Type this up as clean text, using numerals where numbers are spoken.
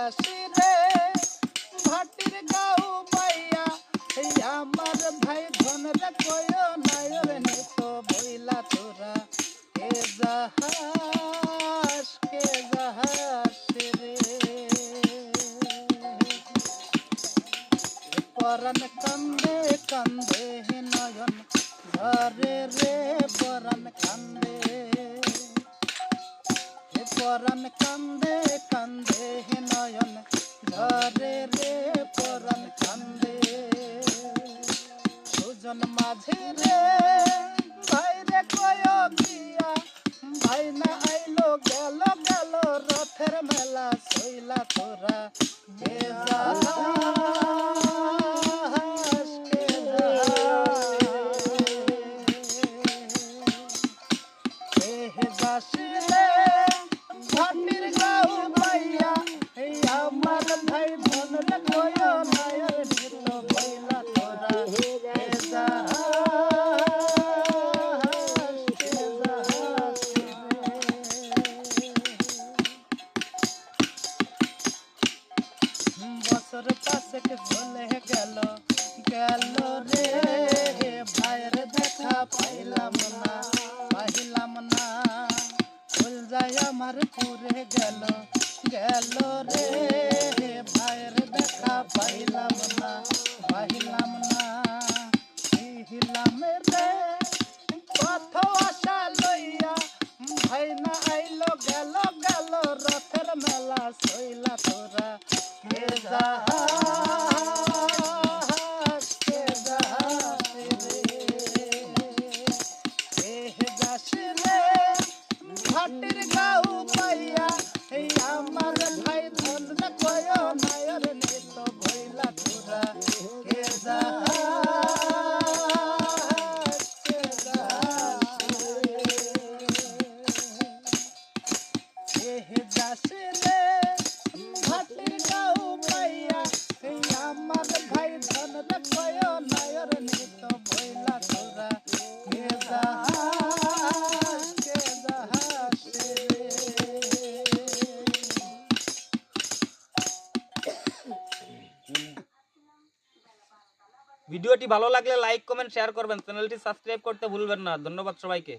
যাসি রে ভাটির গাও পাইয়া আমার ভাই ধন রে কয় নায়র নিত বইলা তোরা কে যাহাস রে পরাণ কান্দে কান্দে নয়ন ধরে রে পরাণ কান্দে পরাণ কান্দে কান্দে নয়ন ধরে রে পরাণ কান্দে সুজন মাঝে রে ভাই রে কয় গিয়া ভাই না আইলো গেল গেল রথের মেলা সইলা তোরা কে যাসি রে ভাটির গাও পাইয়া আমার ভাই ধন রে কয় নায়র নিত বইলা তোরা কে বছর পাশেক চলে গেল গেল রে ভাইয়ের দেখা পাইলাম না ফুল যায় আমার পুরে গেল গেল রে ভাইয়ের দেখা পাইলাম না হিলাম রে পথ আশা লইয়া ভাই না আইলো গেল গেল রথের মেলা সইলা তোরা কে যাসি রে ভাটির গাও পাইয়া আমার ভাই ধন রে কয় নায়র নিত বইলা তোরা কে যাসি রে ভাটির গাও পাইয়া আমার ভাই ধন রে কয় নায়র নিত বইলা তোরা কে ভিডিওটি ভালো লাগলে লাইক কমেন্ট শেয়ার করবেন চ্যানেলটি সাবস্ক্রাইব করতে ভুলবেন না ধন্যবাদ সবাইকে